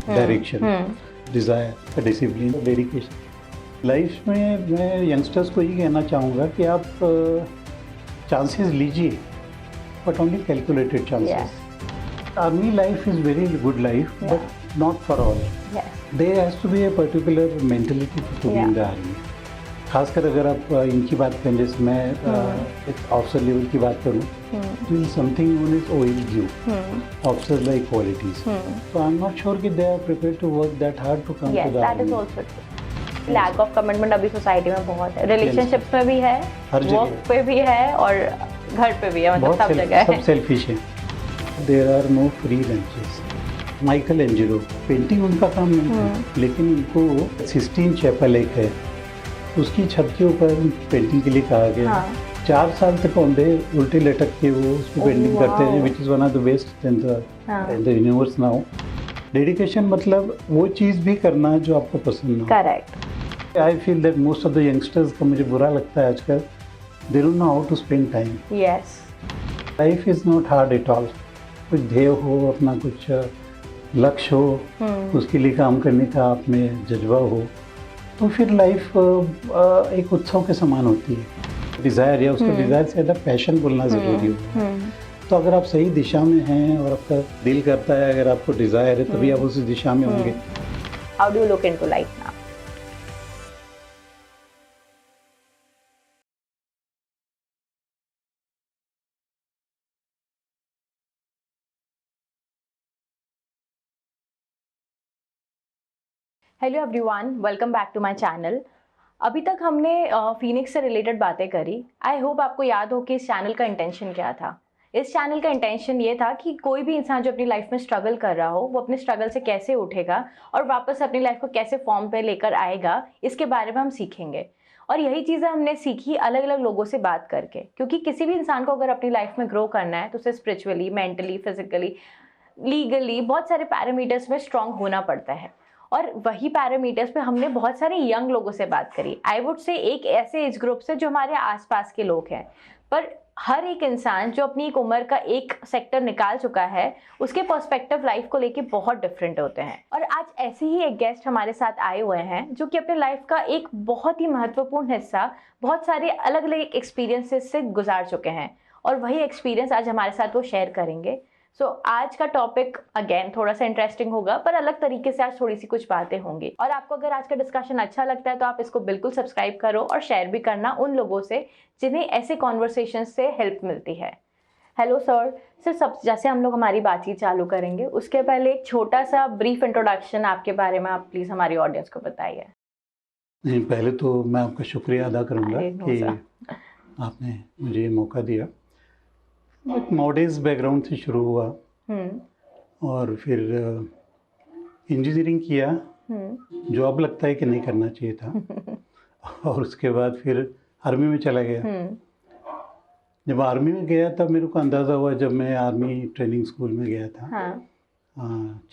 Direction, desire, discipline, dedication. Life में मैं youngsters को ये कहना चाहूँगा कि आप चांसेस लीजिए, but only calculated chances. Army life is very good life, but not for all. There has to be a particular mentality to be in the army. खासकर अगर आप इनकी बात करें, जैसे मैं एक ऑफिसर लेवल की बात करूँ, तो something known as OLQ, officer like qualities. So I'm not sure कि they are prepared to work that hard to come to the that is army. also true. Lack of commitment अभी society में बहुत है, relationships में भी है, work पे भी है और घर पे भी है, मतलब सब जगह है। सब सेल्फिश है। There are no free lunches. Michelangelo, painting उनका काम नहीं था, लेकिन उनको सिस्टीन चैपल एक है, उसकी छत के ऊपर पेंटिंग के लिए कहा गया। 4 साल तक औंधे उल्टे लटक के वो उसको पेंटिंग करते हैं, which is one of the best in the universe now. Dedication मतलब वो चीज़ भी करना जो आपको पसंद हो। Correct. I feel that most of the youngsters का मुझे बुरा लगता है आजकल, they don't know how to spend time. Yes, life is not hard at all. कुछ ध्येय हो, अपना कुछ लक्ष्य हो, उसके लिए काम करने का आप में जज्बा हो, तो फिर लाइफ एक उत्सव के समान होती है। डिज़ायर या उसको डिज़ायर से ज़्यादा पैशन बोलना ज़रूरी होता है। तो अगर आप सही दिशा में हैं और आपका दिल करता है, अगर आपको डिज़ायर है, तभी आप उस दिशा में होंगे। How do you look into life now? Hello everyone, welcome back to my channel. अभी तक हमने फीनिक्स से रिलेटेड बातें करी। आई होप आपको याद हो कि इस चैनल का इंटेंशन क्या था। इस चैनल का इंटेंशन ये था कि कोई भी इंसान जो अपनी लाइफ में स्ट्रगल कर रहा हो, वो अपने स्ट्रगल से कैसे उठेगा और वापस अपनी लाइफ को कैसे फॉर्म पे लेकर आएगा, इसके बारे में हम सीखेंगे। और यही चीज़ें हमने सीखी अलग अलग लोगों से बात करके, क्योंकि किसी भी इंसान को अगर अपनी लाइफ में ग्रो करना है तो उसे स्पिरिचुअली, मेंटली, फिजिकली, लीगली बहुत सारे पैरामीटर्स में स्ट्रांग होना पड़ता है। और वही पैरामीटर्स पे हमने बहुत सारे यंग लोगों से बात करी। आई वुड से एक ऐसे एज ग्रुप से जो हमारे आसपास के लोग हैं, पर हर एक इंसान जो अपनी एक उम्र का एक सेक्टर निकाल चुका है, उसके पर्सपेक्टिव लाइफ को लेके बहुत डिफरेंट होते हैं। और आज ऐसे ही एक गेस्ट हमारे साथ आए हुए हैं जो कि अपने लाइफ का एक बहुत ही महत्वपूर्ण हिस्सा बहुत सारे अलग अलग एक्सपीरियंसेस से गुजार चुके हैं, और वही एक्सपीरियंस आज हमारे साथ वो शेयर करेंगे। सो आज का टॉपिक अगेन थोड़ा सा इंटरेस्टिंग होगा, पर अलग तरीके से आज थोड़ी सी कुछ बातें होंगी। और आपको अगर आज का डिस्कशन अच्छा लगता है तो आप इसको बिल्कुल सब्सक्राइब करो और शेयर भी करना उन लोगों से जिन्हें ऐसे कॉन्वर्सेशन से हेल्प मिलती है। हेलो सर, सब जैसे हम लोग हमारी बातचीत चालू करेंगे, उसके पहले एक छोटा सा ब्रीफ इंट्रोडक्शन आपके बारे में आप प्लीज़ हमारी ऑडियंस को बताइए। नहीं, पहले तो मैं आपका शुक्रिया अदा करूँगा कि आपने मुझे ये मौका दिया। एक मॉडर्न बैकग्राउंड से शुरू हुआ और फिर इंजीनियरिंग किया, जो अब लगता है कि नहीं करना चाहिए था। और उसके बाद फिर आर्मी में चला गया। जब आर्मी में गया तब मेरे को अंदाज़ा हुआ, जब मैं आर्मी ट्रेनिंग स्कूल में गया था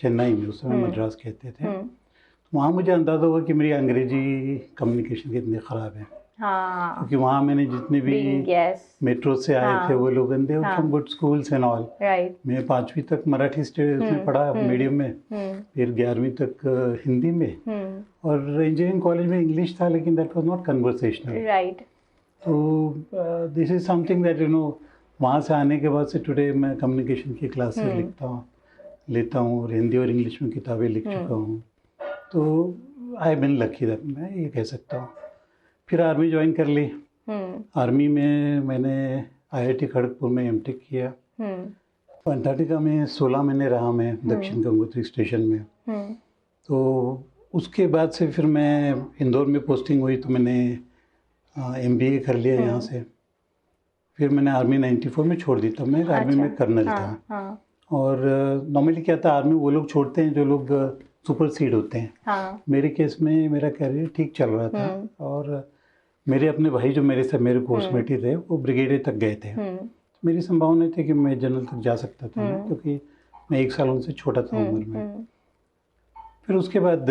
चेन्नई में, उस समय मद्रास कहते थे, तो वहाँ मुझे अंदाज़ा हुआ कि मेरी अंग्रेजी कम्युनिकेशन कितनी ख़राब है। क्योंकि वहाँ मैंने जितने भी मेट्रो से आए थे वो लोग थे from good schools and all. मैं 5वीं तक मराठी स्टेट में पढ़ा मीडियम में, फिर 11वीं तक हिंदी में, और इंजीनियरिंग कॉलेज में इंग्लिश था, लेकिन दैट वाज नॉट कन्वर्सेशनल। तो दिस इज समथिंग दैट वहाँ से आने के बाद से टुडे मैं कम्युनिकेशन की क्लासेस लेता हूँ और हिंदी और इंग्लिश में किताबें लिख चुका हूँ। तो आई बीन लकी दैट, मैं ये कह सकता हूँ। फिर आर्मी ज्वाइन कर ली। आर्मी में मैंने IIT खड़गपुर में एमटेक किया। अंटार्कटिका में 16 महीने रहा मैं, दक्षिण गंगोत्री स्टेशन में। तो उसके बाद से फिर मैं इंदौर में पोस्टिंग हुई, तो मैंने MBA कर लिया यहाँ से। फिर मैंने आर्मी 94 में छोड़ दी, तब मैं आर्मी में कर्नल था। और नॉर्मली क्या था, आर्मी वो लोग छोड़ते हैं जो लोग सुपर सीड होते हैं। मेरे केस में मेरा करियर ठीक चल रहा था, और मेरे अपने भाई जो मेरे कोर्समेट ही थे, वो ब्रिगेडियर तक गए थे। मेरी संभावना थी कि मैं जनरल तक जा सकता था, क्योंकि मैं 1 साल उनसे छोटा था उम्र में। फिर उसके बाद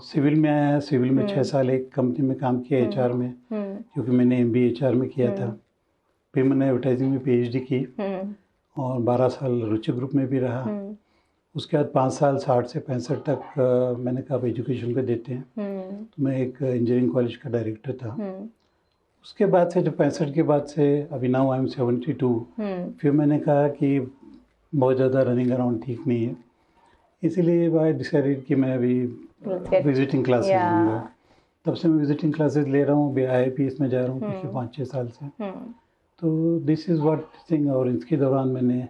सिविल में आया। सिविल में 6 साल एक कंपनी में काम किया, HR में, क्योंकि मैंने MBA HR में किया था। फिर मैंने एडवर्टाइजिंग में PhD की और 12 साल रुचि ग्रुप में भी रहा। उसके बाद 5 साल 60 से 65 तक मैंने कहा अब एजुकेशन को देते हैं। तो मैं एक इंजीनियरिंग कॉलेज का डायरेक्टर था। उसके बाद से, जो 65 के बाद से, अभी नाउ आई एम 72, फिर मैंने कहा कि बहुत ज़्यादा रनिंग अराउंड ठीक नहीं है, इसीलिए आई डिसाइडेड कि मैं अभी विजिटिंग क्लासेस लूँगा। तब से मैं विजिटिंग क्लासेस ले रहा हूँ, IIPS में जा रहा हूँ पिछले 5-6 साल से। तो दिस इज़ व्हाट थिंग। और इसके दौरान मैंने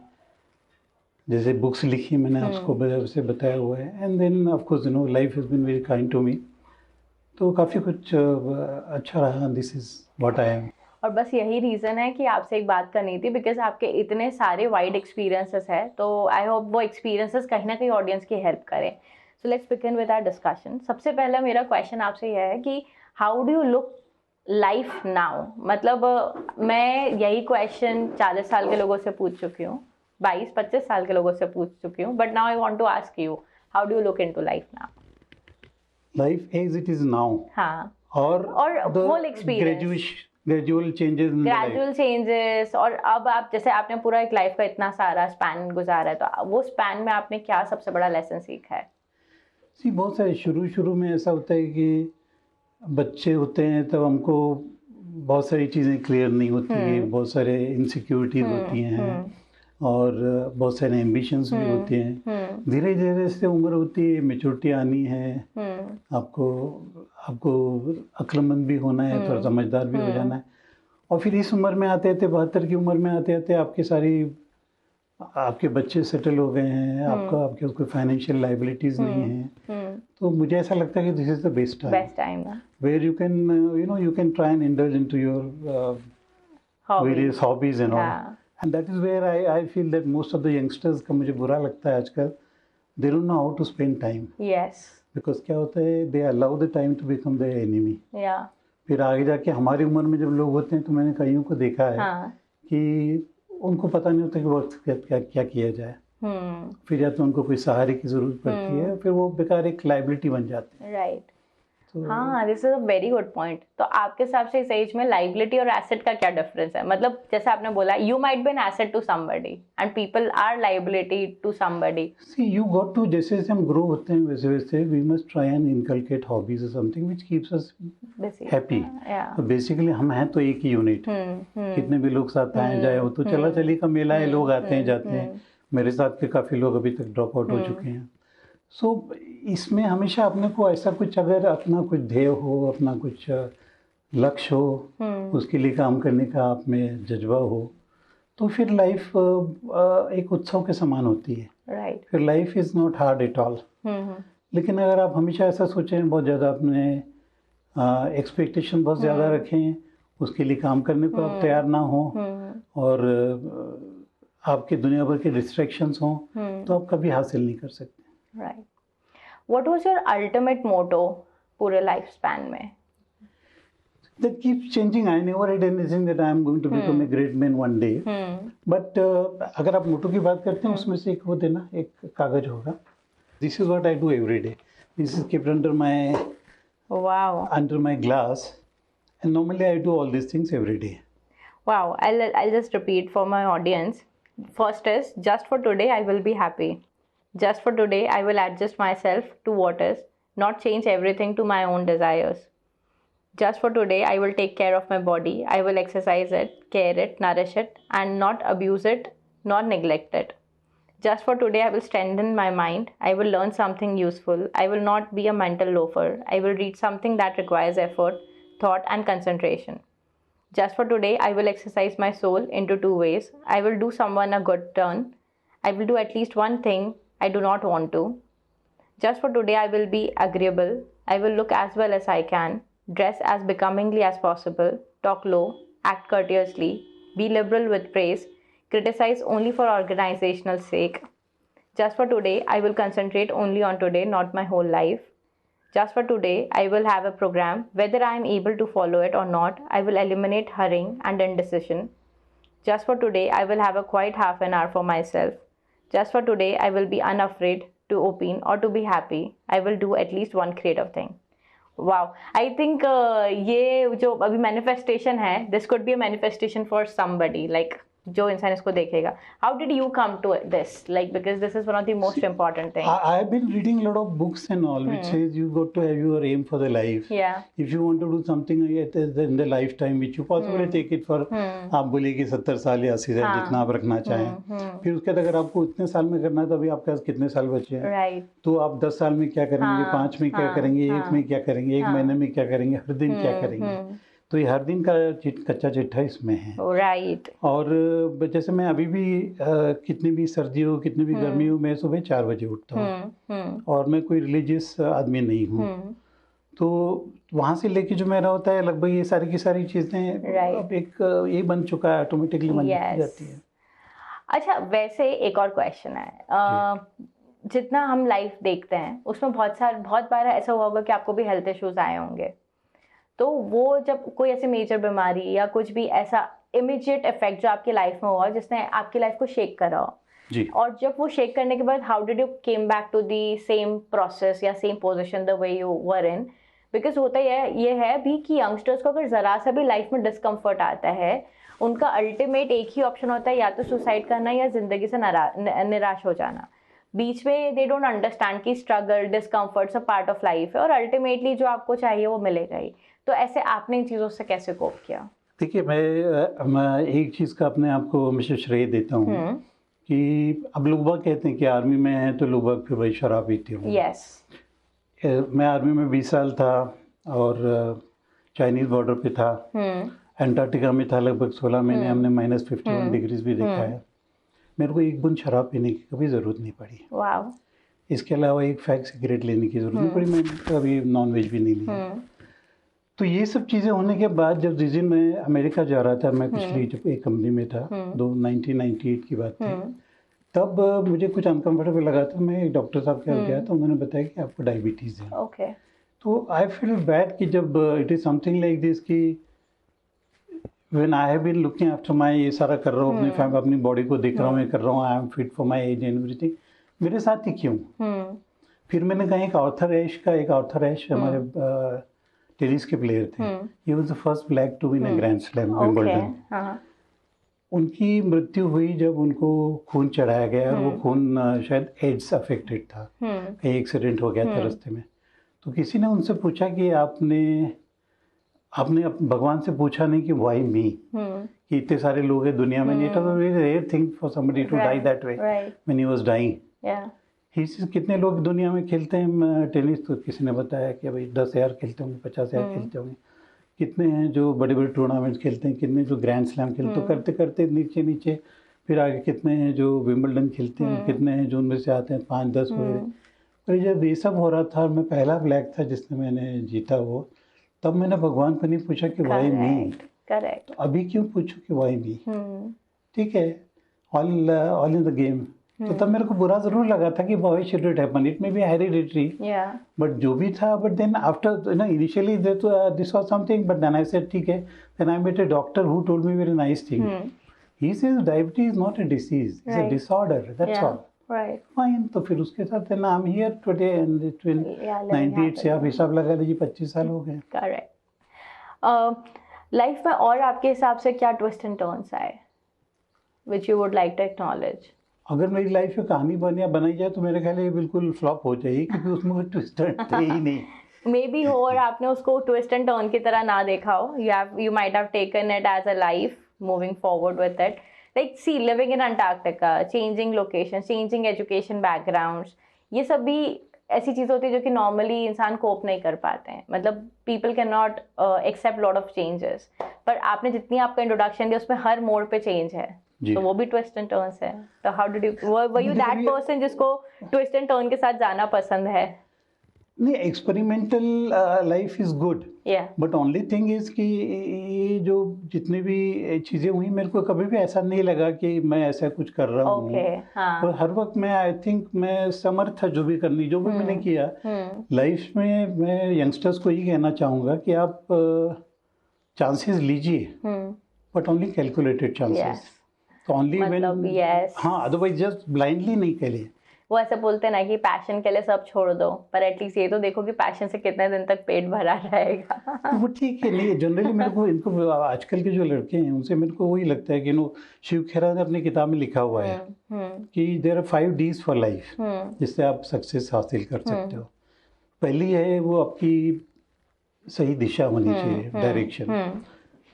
जैसे बुक्स लिखी, मैंने आपको से बताया हुआ है। And then of course life has been very kind to me, तो काफ़ी कुछ अच्छा रहा। This is what I am. और बस यही रीज़न है कि आपसे एक बात करनी थी, बिकॉज आपके इतने सारे वाइड एक्सपीरियंसेस हैं, तो आई होप वो एक्सपीरियंसेस कहीं ना कहीं ऑडियंस की हेल्प करें। So let's begin with our discussion. सबसे पहला मेरा क्वेश्चन आपसे यह है कि how do you look life now? मतलब मैं यही क्वेश्चन 40 साल के लोगों से पूछ चुकी हूँ, 22-25 साल के लोगों से पूछ चुकी हूँ, but now I want to ask you, how do you look into life now? Life as it is now. हाँ, और होल एक्सपीरियंस, ग्रेजुअल चेंजेस। और अब आप, जैसे आपने पूरा एक लाइफ का इतना सारा स्पैन गुजारा है, तो वो स्पैन में आपने क्या सबसे बड़ा लेसन सीखा है? बहुत सारे शुरू में ऐसा होता है कि बच्चे होते हैं तब हमको बहुत सारी चीज़ें क्लियर नहीं होती हैं, बहुत सारे इनसिक्योरिटीज होती हैं और बहुत सारे एम्बिशंस भी होते हैं। धीरे धीरे से उम्र होती है, मैच्योरिटी आनी है, आपको अक्लमंद भी होना है, थोड़ा समझदार भी हो जाना है। और फिर इस उम्र में आते आते, 72 की उम्र में आते आते आपके बच्चे सेटल हो गए हैं, आपके कोई फाइनेंशियल लाइबिलिटीज नहीं है। तो मुझे ऐसा लगता है कि this is the best time where you can try and indulge into your various hobbies and all. And that is where I feel that most of the youngsters का, मुझे बुरा लगता है आजकल, they don't know how to spend time. Yes, because क्या होता है, they allow the time to become the enemy. फिर आगे जाके हमारी उम्र में जब लोग होते हैं, तो मैंने कईयों को देखा है कि उनको पता नहीं होता कि वक्त क्या किया जाए। फिर या तो उनको कोई सहारे की जरूरत पड़ती है, फिर वो बेकार एक लाइबिलिटी बन जाते हैं। राइट। हाँ, this is a very good point. तो आपके हिसाब से इस एज में लाइबिलिटी और एसेट का क्या डिफरेंस है? मतलब जैसे आपने बोला, you might be an asset to somebody and people are liability to somebody. See you got to, जैसे जैसे हम ग्रो होते हैं वैसे वैसे we must try and inculcate hobbies और something which keeps us happy. तो बेसिकली हम हैं तो एक ही यूनिट, कितने भी लोग साथ आए जाए, वो तो चला चली का मेला है, लोग आते हैं जाते हैं। मेरे साथ के काफ़ी लोग अभी तक ड्रॉप आउट हो चुके हैं। सो इसमें हमेशा अपने को ऐसा कुछ, अगर अपना कुछ ध्येय हो, अपना कुछ लक्ष्य हो, उसके लिए काम करने का आप में जज्बा हो, तो फिर लाइफ एक उत्सव के समान होती है। राइट। फिर life is not hard at all. लेकिन अगर आप हमेशा ऐसा सोचें, बहुत ज़्यादा अपने एक्सपेक्टेशन बहुत ज़्यादा रखें, उसके लिए काम करने को आप तैयार ना हो, और आपके दुनिया भर के डिस्ट्रैक्शंस हों, तो आप कभी हासिल नहीं कर सकते। Right. What was your ultimate motto पूरे लाइफ स्पैन में? That keeps changing. I never had anything that I am going to become a great man one day. But अगर आप मोटो की बात करते हैं, उसमें से एक वो देना, एक कागज होगा। This is what I do every day. This is kept under my glass, and normally I do all these things every day. Wow. I'll just repeat for my audience. First is, just for today I will be happy. Just for today I will adjust myself to what is, not change everything to my own desires. Just for today I will take care of my body. I will exercise it, care it, nourish it, and not abuse it, nor neglect it. Just for today I will strengthen my mind. I will learn something useful. I will not be a mental loafer. I will read something that requires effort, thought, and concentration. Just for today I will exercise my soul into 2 ways. I will do someone a good turn. I will do at least one thing I do not want to. Just for today I will be agreeable. I will look as well as I can, dress as becomingly as possible, talk low, act courteously, be liberal with praise, criticize only for organizational sake. Just for today I will concentrate only on today, not my whole life. Just for today I will have a program. Whether I am able to follow it or not, I will eliminate hurrying and indecision. Just for today I will have a quiet half an hour for myself. Just for today I will be unafraid to open or to be happy. I will do at least one creative thing. Wow, I think ये जो अभी manifestation है, this could be a manifestation for somebody, like जो इंसान इसको देखेगा. How did you come to this? Like, because this is one of the most important things. I have been reading a lot of books and all, which says you got to have your aim for the life. Yeah. If you want to do something in the lifetime, which you possibly take it for, आप बोलिए कि 70 साल या 80 साल जितना आप रखना चाहें. फिर उसके बाद अगर आपको इतने साल में करना है तो अभी आपके पास कितने साल बचे हैं. Right. तो आप 10 साल में क्या करेंगे, 5 में क्या करेंगे, 1 में क्या करेंगे, 1 महीने में क्या करेंगे, हर दिन क्या करेंगे. तो ये हर दिन का कच्चा चिट्ठा इसमें है. राइट. और जैसे मैं अभी भी कितनी भी सर्दी हो, कितनी भी गर्मी हो, मैं सुबह 4 बजे उठता हूँ. और मैं कोई रिलीजियस आदमी नहीं हूँ. तो वहाँ से लेके जो मेरा होता है लगभग ये सारी की सारी चीज़ें अब एक ये बन चुका है, ऑटोमेटिकली बन जाती है. अच्छा, वैसे एक और क्वेश्चन है. जितना हम लाइफ देखते हैं उसमें बहुत बार ऐसा हुआ होगा कि आपको भी हेल्थ इश्यूज आए होंगे. तो वो जब कोई ऐसी मेजर बीमारी या कुछ भी ऐसा इमीडिएट इफेक्ट जो आपकी लाइफ में हुआ जिसने आपकी लाइफ को शेक करा हो जी, और जब वो शेक करने के बाद how did you came back to the same process या same position the way you were in. Because होता ये है भी कि यंगस्टर्स को अगर ज़रा सा भी लाइफ में डिस्कम्फर्ट आता है, उनका अल्टीमेट एक ही ऑप्शन होता है, या तो सुसाइड करना या ज़िंदगी से निराश हो जाना. बीच में दे डोंट अंडरस्टैंड कि struggle discomforts a part of life है और अल्टीमेटली जो आपको चाहिए वो मिलेगा ही. तो ऐसे आपने इन चीज़ों से कैसे कोप किया? देखिए, मैं एक चीज़ का अपने आप को हमेशा श्रेय देता हूँ कि अब लोग बाग कहते हैं कि आर्मी में है तो लोग बाग फिर वही शराब पीते होंगे. यस. मैं आर्मी में 20 साल था और चाइनीज़ बॉर्डर पे था. अंटार्कटिका में था लगभग 16 महीने. हमने -51 डिग्रीज भी देखा है. मेरे को एक बूंद शराब पीने की कभी ज़रूरत नहीं पड़ी. वाव. इसके अलावा एक फैक सिगरेट लेने की ज़रूरत नहीं पड़ी. मैंने कभी नॉन वेज भी नहीं लिया. तो ये सब चीज़ें होने के बाद जब जिस दिन मैं अमेरिका जा रहा था, मैं पिछली जब एक कंपनी में था, 1998 की बात थी, तब मुझे कुछ अनकम्फर्टेबल लगा था. मैं एक डॉक्टर साहब के पास गया तो उन्होंने बताया कि आपको डायबिटीज़ है. ओके. तो आई फील बैड कि जब it is something like this कि when I have been looking after my, ये सारा कर रहा हूँ, अपनी बॉडी को देख रहा हूँ, मैं कर रहा हूँ, I am fit for my age and everything, मेरे साथ ही क्यों. फिर मैंने कहा एक आर्थर एश हमारे टेनिस के प्लेयर थे. He was the first black to win a grand slam, Wimbledon. उनकी मृत्यु हुई जब उनको खून चढ़ाया गया और वो खून शायद एड्स अफेक्टेड था. कहीं एक्सीडेंट हो गया था रास्ते में. तो किसी ने उनसे पूछा कि आपने भगवान से पूछा नहीं कि व्हाई मी, कि इतने सारे लोग हैं दुनिया में. It was a very rare thing for somebody to die that way when he was dying. कितने लोग दुनिया में खेलते हैं टेनिस. तो किसी ने बताया कि भाई 10,000 खेलते होंगे, 50,000 खेलते होंगे. कितने हैं जो बड़े बड़े टूर्नामेंट्स खेलते हैं, कितने जो ग्रैंड स्लैम खेलते. तो करते करते नीचे फिर आगे कितने हैं जो विंबलडन खेलते हैं, कितने हैं जो उनमें से आते हैं 5-10 वगैरह. और जब ये सब हो रहा था और मैं पहला ब्लैक था जिसने मैंने जीता वो, तब मैंने भगवान को नहीं पूछा कि वाई मी. करेक्ट. अभी क्यों पूछूं कि वाई मी. ठीक है, ऑल इन द गेम. तो तब मेरे को बुरा जरूर लगा था कि why should it happen, it may be hereditary, but जो भी था. But then after initially this was something, but then I said ठीक है. Then I met a doctor who told me very nice thing. He says diabetes is not a disease, it's a disorder, that's all. Right. Fine. तो फिर उसके साथ I am here today and it will 98 से आप हिसाब लगा लीजिए 25 साल हो गए. करेक्ट. लाइफ में और आपके हिसाब से क्या ट्विस्ट एंड टर्न्स आए which you would like to acknowledge? अगर मेरी लाइफ में कहानी बनाई जाए तो मेरे ख्याल ये बिल्कुल फ्लॉप हो जाएगी, क्योंकि उसमें कोई ट्विस्ट एंड थे ही नहीं. मे बी हो और आपने उसको ट्विस्ट एंड टर्न की तरह ना देखा हो. You might have taken it as a life moving forward with it. Like see living in Antarctica, changing location, changing education backgrounds, ये सब भी ऐसी चीज़ होती है जो कि नॉर्मली इंसान कोप नहीं कर पाते हैं. मतलब people can not accept lot of changes. पर आपने जितनी आपका इंट्रोडक्शन दिया उसमें हर मोड़ पे चेंज है. तो वो भी ट्विस्ट एंड टर्न्स है. तो how did you were you that person जिसको ट्विस्ट एंड टर्न के साथ जाना पसंद है? नहीं, experimental life is good, but only thing is कि ये जो जितनी भी चीजें हुई मेरे को कभी भी ऐसा नहीं लगा कि मैं ऐसा कुछ कर रहा हूँ. और हर वक्त मैं आई थिंक मैं समर्थ था जो भी मैंने किया लाइफ में. मैं यंगस्टर्स को ये कहना चाहूँगा कि आप चांसेस लीजिए, बट ओनली कैलकुलेटेड चांसेस. तो ओनली व्हेन, हाँ, अदरवाइज जस्ट ब्लाइंडली नहीं करिए. वो ऐसे बोलते हैं ना कि पैशन के लिए सब छोड़ दो, पर एटलीस्ट ये तो देखो कि पैशन से कितने दिन तक पेट भरा रहेगा। वो ठीक है, नहीं जनरली मेरे को इनको आजकल के जो लड़के हैं उनसे मेरे को वही लगता है कि शिव खेरा ने अपनी किताब में लिखा हुआ है कि there are 5 Ds for life जिससे आप सक्सेस हासिल कर सकते हो। पहली है वो आपकी सही दिशा होनी चाहिए, डायरेक्शन,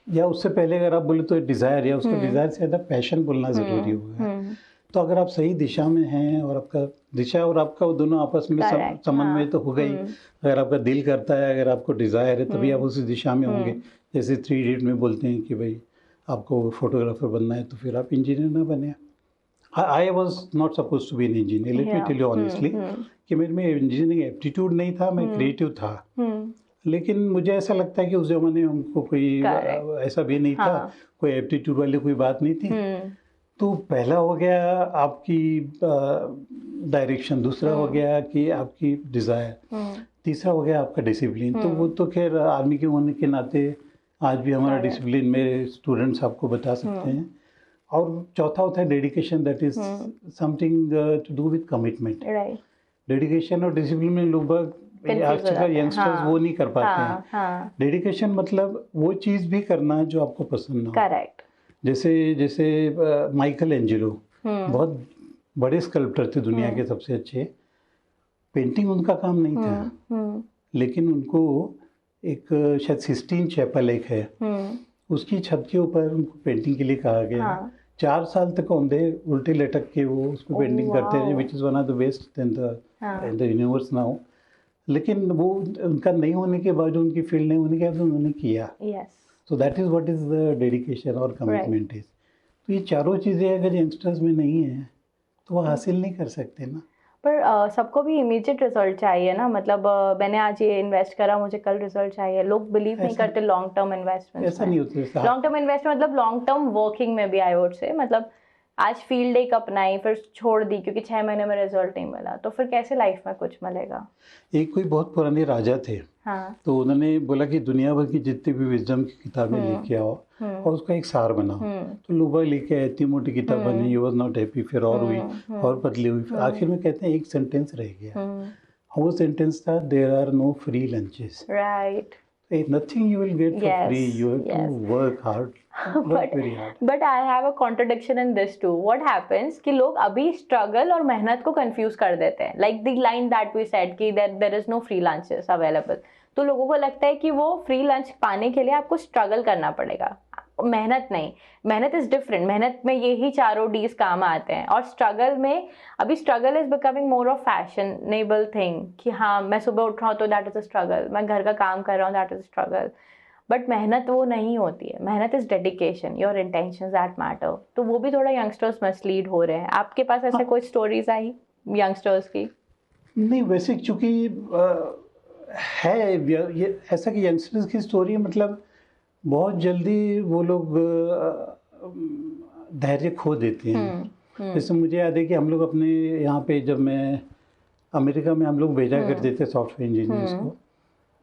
या उससे पहले अगर आप बोले तो डिज़ायर, या उसको डिज़ायर से ज़्यादा पैशन बोलना ज़रूरी होगा। तो अगर आप सही दिशा में हैं और आपका दिशा और आपका वो दोनों आपस में समन्वय तो होगा ही। अगर आपका दिल करता है, अगर आपको डिज़ायर है, तभी आप उसी दिशा में होंगे। जैसे 3 Idiot में बोलते हैं कि भाई आपको फोटोग्राफर बनना है तो फिर आप इंजीनियर ना बने। I was not suppose to be an engineer, let me tell you honestly कि मेरे में इंजीनियरिंग एप्टीट्यूड नहीं था, मैं क्रिएटिव था। लेकिन मुझे ऐसा लगता है कि उस ज़माने में हमको कोई ऐसा भी नहीं था, कोई एप्टीट्यूड वाली कोई बात नहीं थी। तो पहला हो गया आपकी डायरेक्शन, दूसरा हो गया कि आपकी डिज़ायर, तीसरा हो गया आपका डिसिप्लिन। तो वो तो खैर आर्मी के होने के नाते आज भी हमारा डिसिप्लिन मेरे स्टूडेंट्स आपको बता सकते हैं। और चौथा होता है dedication, that is something to do with commitment. Dedication और डिसिप्लिन में लोग आजकल यंगस्टर्स वो नहीं कर पाते हैं। डेडिकेशन मतलब वो चीज़ भी करना जो आपको पसंद हो। करेक्ट। जैसे माइकल एंजेलो बहुत बड़े स्कल्प्टर थे, दुनिया के सबसे अच्छे। पेंटिंग उनका काम नहीं था, लेकिन उनको एक शायद सिस्टीन चैपल एक है, उसकी छत के ऊपर उनको पेंटिंग के लिए कहा गया। 4 साल तक औंधे उल्टे लटक के वो उस पर पेंटिंग करते रहे, विच is one of the best in the universe now. लेकिन वो उनका नहीं होने के बाद, उनकी फील्ड नहीं होने के बाद उन्होंने किया। So that is what is the dedication और कमिटमेंट इज़। तो ये चारों चीज़ें अगर यंगस्टर्स में नहीं है तो वो हासिल नहीं कर सकते ना। पर सबको भी इमीडिएट रिजल्ट चाहिए ना, मतलब मैंने आज ये इन्वेस्ट करा, मुझे कल रिजल्ट चाहिए। लोग बिलीव नहीं करते लॉन्ग टर्म इन्वेस्टमेंट। ऐसा नहीं होता। लॉन्ग टर्म इन्वेस्टमेंट मतलब लॉन्ग टर्म वर्किंग में भी आई वुड से, मतलब आज फील्ड एक अपनाई फिर छोड़ दी क्योंकि 6 महीने में रिजल्ट नहीं मिला, तो फिर कैसे लाइफ में कुछ मिलेगा। एक कोई बहुत पुराने राजा थे, तो उन्होंने बोला कि दुनिया भर की जितनी भी विजडम की किताबें लेके आओ और उसका एक सार बनाओ। तो लोग लेके आए, इतनी मोटी किताब बनी, यू वाज नॉट हैप्पी, फिर और हुई और पतली हुई, फिर आखिर में कहते हैं एक सेंटेंस रह गया। वो सेंटेंस था, there are no free lunches. Right. Nothing you will get for free. You have to work hard. Very hard. But I have a contradiction in this too. What happens कि लोग अभी struggle और मेहनत को confuse कर देते हैं. Like the line that we said कि there is no free lunches available. तो लोगों को लगता है कि वो free lunch पाने के लिए आपको struggle करना पड़ेगा, मेहनत नहीं। मेहनत इज डिफरेंट। मेहनत में यही चारों डीज काम आते हैं। और स्ट्रगल में, अभी struggle is becoming more of fashionable thing कि हाँ मैं सुबह उठ रहा हूँ तो दैट इज अ स्ट्रगल, मैं घर का काम कर रहा हूँ that is a struggle. But मेहनत वो नहीं होती है। मेहनत is dedication, your intentions that matter. तो वो भी थोड़ा यंगस्टर्स मिसलीड हो रहे हैं। आपके पास ऐसे कोई स्टोरीज आई यंगस्टर्स की? नहीं, वैसे चूंकि है ये ऐसा कि यंगस्टर्स की स्टोरी मतलब बहुत जल्दी वो लोग धैर्य खो देते हैं। जैसे मुझे याद है कि हम लोग अपने यहाँ पे, जब मैं अमेरिका में, हम लोग भेजा करते थे सॉफ्टवेयर इंजीनियर्स को,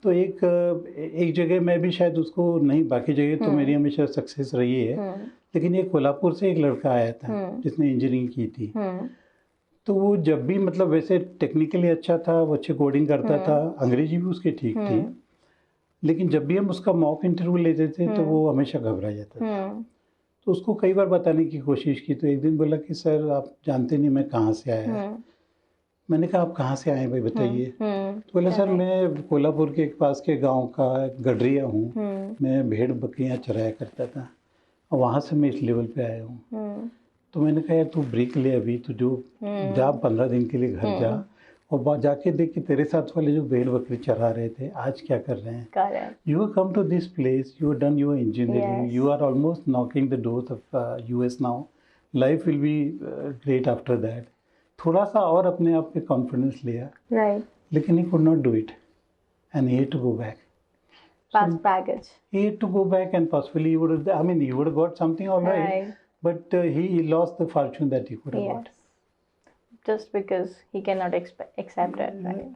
तो एक जगह मैं भी शायद उसको नहीं, बाकी जगह तो मेरी हमेशा सक्सेस रही है, लेकिन एक कोल्हापुर से एक लड़का आया था जिसने इंजीनियरिंग की थी। तो वो जब भी मतलब वैसे टेक्निकली अच्छा था, वो अच्छी कोडिंग करता था, अंग्रेजी भी उसकी ठीक थी, लेकिन जब भी हम उसका मॉक इंटरव्यू लेते थे तो वो हमेशा घबरा जाता था। तो उसको कई बार बताने की कोशिश की, तो एक दिन बोला कि सर आप जानते नहीं मैं कहाँ से आया। मैंने कहा आप कहाँ से आए भाई बताइए। तो बोला सर मैं कोल्हापुर के पास के गांव का गडरिया हूँ, मैं भेड़ बकरियाँ चराया करता था और वहाँ से मैं इस लेवल पे आया हूँ। तो मैंने कहा यार तू ब्रेक ले, अभी तो जो जा 15 दिन के लिए घर जा और जाके देख कि तेरे साथ वाले जो भेड़ बकरी चरा रहे थे आज क्या कर रहे हैं। You come to this place, you done your engineering, you are almost knocking the doors of US now, life will be great after that. थोड़ा सा और अपने आप पे कॉन्फिडेंस लिया, लेकिन he could not do it and he had to go back. Past baggage. He had to go back and possibly he would have got something all right. But he lost the fortune that he could have got. Just because he cannot accept it, right?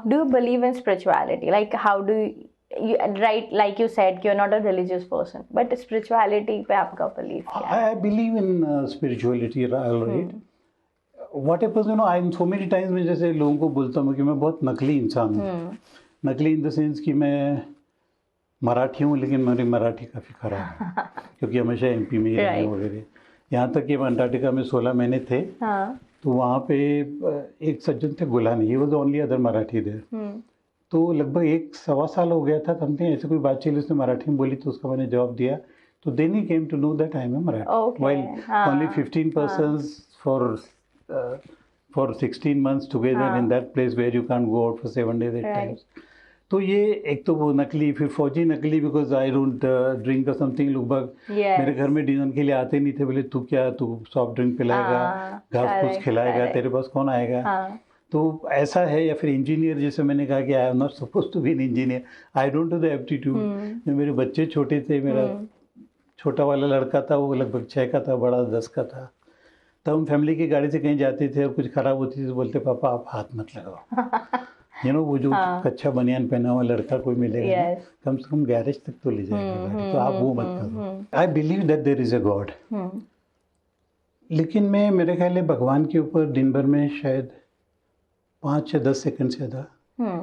Do you believe in spirituality? Like how do you right, like you said, you're not a religious person, but spirituality पे आपका belief क्या है? I believe in spirituality, all right. What happens you know I am so many times मैं जैसे लोगों को बोलता हूँ कि मैं बहुत नकली इंसान हूँ। नकली इन द सेंस कि मैं मराठी हूँ लेकिन मेरी मराठी काफ़ी खराब है क्योंकि हमेशा एमपी में ही रहे वगैरह। यहाँ तक कि अंटार्कटिका में 16 महीने थे तो वहाँ पे एक सज्जन थे Gulani, he was only other Marathi there. तो लगभग 1-1.25 साल हो गया था समथिंग, ऐसे कोई बात चली, उसने मराठी में बोली तो उसका मैंने जवाब दिया, तो then he came to know that I am a Marathi while only 15 persons for 16 months together in that place where you can go out for 7 days at times. तो ये एक तो वो नकली, फिर फौजी नकली बिकॉज आई डोंट ड्रिंक और समथिंग। लोग मेरे घर में डिनर के लिए आते नहीं थे, बोले तू क्या, तू सॉफ्ट ड्रिंक पिलाएगा, घास फूस खिलाएगा, तेरे पास कौन आएगा। तो ऐसा है। या फिर इंजीनियर, जैसे मैंने कहा कि I am not suppose to be an engineer, I don't have the aptitude. मेरे बच्चे छोटे थे, मेरा छोटा वाला लड़का था वो लगभग 6 का था, बड़ा 10 का था। तब हम फैमिली की गाड़ी से कहीं जाते थे और कुछ खराब होती थी तो बोलते पापा आप हाथ मत लगाओ। यू नो वो जो कच्चा बनियान पहना हुआ लड़का कोई मिलेगा कम से कम गैरेज तक तो ले जाएगा, तो आप वो मत करो। I believe that there is a god, लेकिन मैं मेरे ख्याल है भगवान के ऊपर दिन भर में शायद 5 या 10 सेकंड से ज़्यादा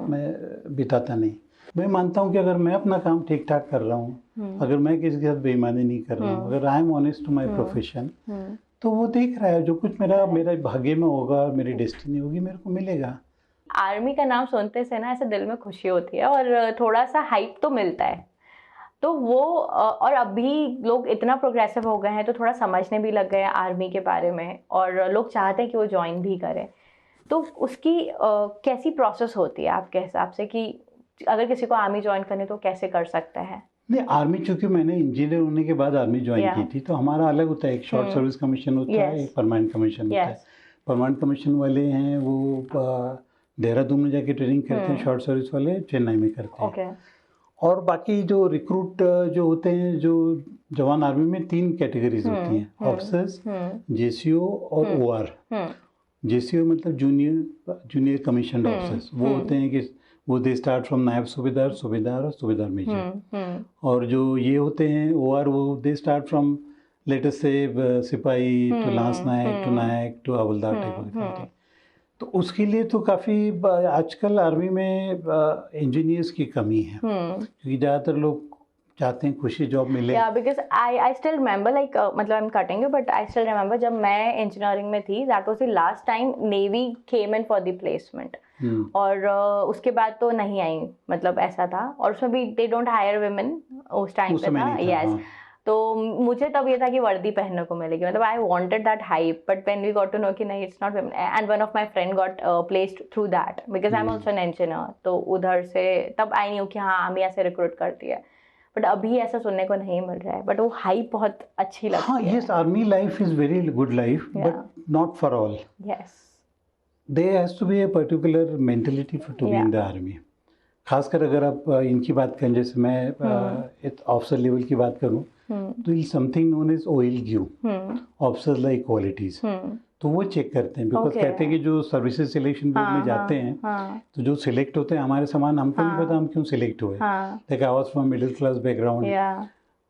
मैं बिताता नहीं। मैं मानता हूँ कि अगर मैं अपना काम ठीक ठाक कर रहा हूँ, अगर मैं किसी के साथ बेईमानी नहीं कर रहा हूँ, अगर I am honest to my profession, तो वो देख रहा है जो कुछ मेरा भाग्य में होगा, मेरी डेस्टिनी होगी, मेरे को मिलेगा। आर्मी का नाम सुनते से ना ऐसे दिल में खुशी होती है और थोड़ा सा हाइप तो मिलता है। तो वो और अभी लोग इतना प्रोग्रेसिव हो गए हैं तो थोड़ा समझने भी लग गए हैं आर्मी के बारे में, और लोग चाहते हैं कि वो ज्वाइन भी करें। तो उसकी कैसी प्रोसेस होती है आपके हिसाब से कि अगर किसी को आर्मी ज्वाइन करनी तो कैसे कर सकता है? नहीं, आर्मी चूंकि मैंने इंजीनियर होने के बाद आर्मी ज्वाइन की थी, तो हमारा अलग होता है। एक शॉर्ट सर्विस कमीशन होता है, एक परमानेंट कमीशन होता है। परमानेंट कमीशन वाले हैं वो देहरादून में जाके ट्रेनिंग करते हैं, शॉर्ट सर्विस वाले चेन्नई में करते हैं। और बाकी जो रिक्रूट जो होते हैं, जो जवान आर्मी में 3 कैटेगरीज होती हैं, ऑफिसर्स, जेसीओ और ओआर। जेसीओ मतलब जूनियर कमीशन ऑफिसर्स, वो होते हैं कि वो दे स्टार्ट फ्रॉम नायब सूबेदार, सूबेदार और सूबेदार मेजर। और जो ये होते हैं ओआर, वो they start from let us से sipahi to lance naik to naik to havaldar type of thing. तो उसके लिए तो काफ़ी आजकल आर्मी में इंजीनियर्स की कमी है, क्योंकि ज़्यादातर लोग चाहते हैं खुशी जॉब मिले। Yeah, because I still remember like मतलब I'm cutting you, but I still remember जब मैं इंजीनियरिंग में थी, that was the last time Navy came in for the placement. और उसके बाद तो नहीं आई, मतलब ऐसा था। और उसमें भी they don't hire women उस टाइम पे था। Yes. तो मुझे तब ये था कि वर्दी पहनने को मिलेगी, मतलब I wanted that hype, but when we got to know कि नहीं it's not women, and one of my friend got placed through that because I am also an engineer. तो उधर से तब आई नहीं हूँ कि हाँ आर्मी ऐसे रिक्रूट करती है, बट अभी ऐसा सुनने को नहीं मिल रहा है। बट वो हाइप बहुत अच्छी लगती है। Yes, army life is very good life, but not for all. Yes, there has to be a particular mentality for to be in the army. खासकर अगर आप इनकी बात करें, जैसे मैं ऑफिसर लेवल की बात करूं, तो is something known as OLQ, officer like qualities. तो वो चेक करते हैं, बिकॉज कहते हैं कि जो सर्विसेज सिलेक्शन बोर्ड में जाते हैं तो जो सिलेक्ट होते हैं हमारे समान, हमको नहीं पता हम क्यों सिलेक्ट हुए। Like I was from middle class background.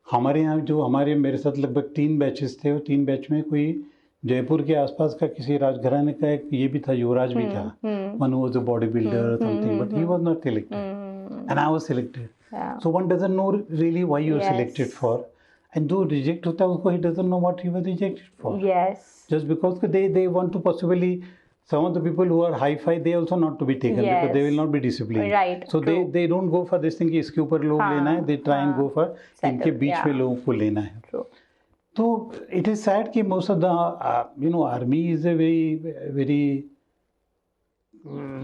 हमारे यहाँ जो मेरे साथ लगभग 3 बैचेस थे, और 3 बैच में कोई जयपुर के आसपास का किसी राजघराने का एक ये भी था, युवराज भी था, one was a body builder something, but he was not selected and I was selected. So one doesn't know really why you are selected for, and जो रिजेक्ट होता है उसको he doesn't know what he was rejected for. Just because they want to possibly, some of the people who are high five they also not to be taken, because they will not be disciplined, right? So they don't go for this thing कि इसके ऊपर लोग लेना है, they try and go for इनके बीच में लोगों को लेना है। तो it is sad कि most of the army is a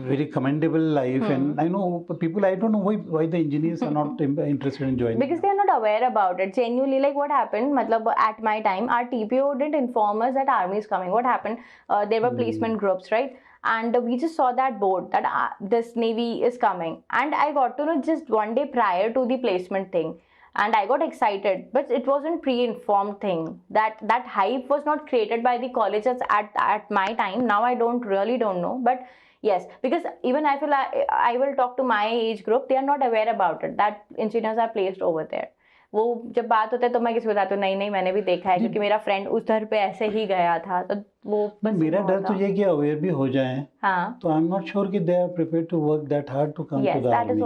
very commendable life, and I know people, I don't know why the engineers are not interested in joining, because they are not aware about it genuinely. Like what happened, matlab at my time our TPO didn't inform us that army is coming. What happened, there were placement groups, right? And we just saw that board that this Navy is coming, and I got to know just one day prior to the placement thing. And I got excited, but it wasn't pre-informed thing. That hype was not created by the colleges at my time. Now I don't know, but yes, because even I feel I will talk to my age group, they are not aware about it, that engineers are placed over there. वो जब बात होता है तो मैं किसी को बताती हूँ नहीं मैंने भी देखा है, क्योंकि मेरा फ्रेंड उधर पे ऐसे ही गया था, तो वो मेरा डर तो ये कि अवेयर भी हो जाए। हाँ, तो आई एम नॉट श्योर कि they are prepared to work that hard to come to the army.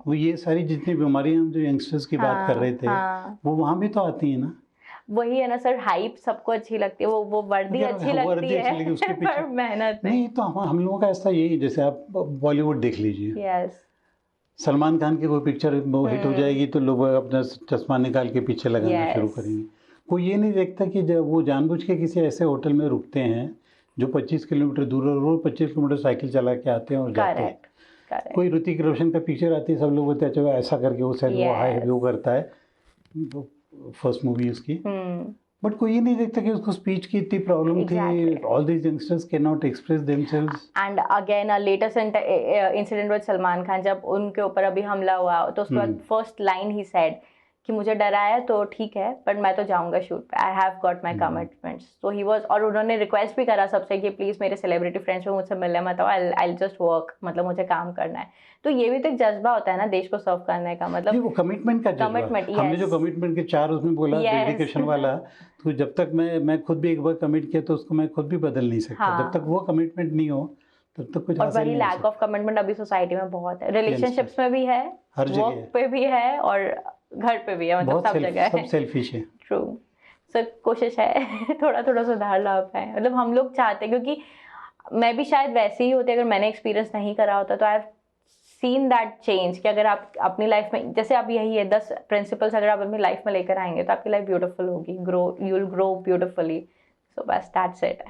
वो ये सारी जितनी बीमारियां हम जो यंगस्टर्स की बात कर रहे थे, वो वहाँ भी तो आती है ना। वही है ना सर, हाइप सबको अच्छी लगती है, वो वर्दी अच्छी लगती है, उसके पीछे पर मेहनत नहीं। तो हम लोगों का ऐसा यही, जैसे आप बॉलीवुड देख लीजिए, यस, सलमान खान की कोई पिक्चर हिट हो जाएगी तो लोग अपना चश्मा निकाल के पीछे लगाना शुरू करेंगे। कोई ये नहीं देखता कि जब वो जानबूझ के किसी ऐसे होटल में रुकते हैं जो 25 किलोमीटर दूर है, रोज 25 किलोमीटर साइकिल चला के आते हैं और जाते हैं। कोई ऋतिक रोशन का पिक्चर आती है, सब लोग बोलते हैं अच्छा ऐसा करके वो शायद वो हाई वो करता है, फर्स्ट मूवी उसकी, बट कोई ये नहीं देखता कि उसको स्पीच की इतनी प्रॉब्लम थी। All these youngsters can not express themselves. And again a latest incident with Salman Khan, जब उनके ऊपर अभी हमला हुआ तो उसके बाद फर्स्ट लाइन ही सेड कि मुझे डरा है तो ठीक है, बट मैं तो जाऊंगा शूट पे, I have got my commitments. तो ही वाज, और उन्होंने रिक्वेस्ट भी करा सबसे कि प्लीज मेरे सेलिब्रिटी फ्रेंड्स को मुझसे मिलने मत आओ, आई जस्ट वर्क, मतलब मुझे काम करना है। तो ये भी तो एक जज्बा होता है ना देश को सर्व करने का, मतलब वो कमिटमेंट का कमिटमेंट। हमने जो कमिटमेंट के 4 उसमें बोला डेडिकेशन वाला, तो जब तक मैं खुद भी एक बार कमिट किया तो उसको मैं खुद भी बदल नहीं सकता। जब तक वो कमिटमेंट नहीं हो तब तक कुछ और वही लैक ऑफ कमिटमेंट अभी सोसाइटी में बहुत है, रिलेशनशिप्स में भी है, वर्क पे भी है और घर पे भी है, मतलब सब जगह है, सब सेल्फिश है। ट्रू। सर कोशिश है थोड़ा थोड़ा सुधार ला पाए, मतलब हम लोग चाहते हैं, क्योंकि मैं भी शायद वैसे ही होती अगर मैंने एक्सपीरियंस नहीं करा होता। तो I have seen that change कि अगर आप अपनी लाइफ में, जैसे आप यही है 10 प्रिंसिपल्स अगर आप अपनी लाइफ में लेकर आएंगे तो आपकी लाइफ ब्यूटीफुल होगी, यू विल ग्रो ब्यूटीफुली। सो बस दैट्स इट।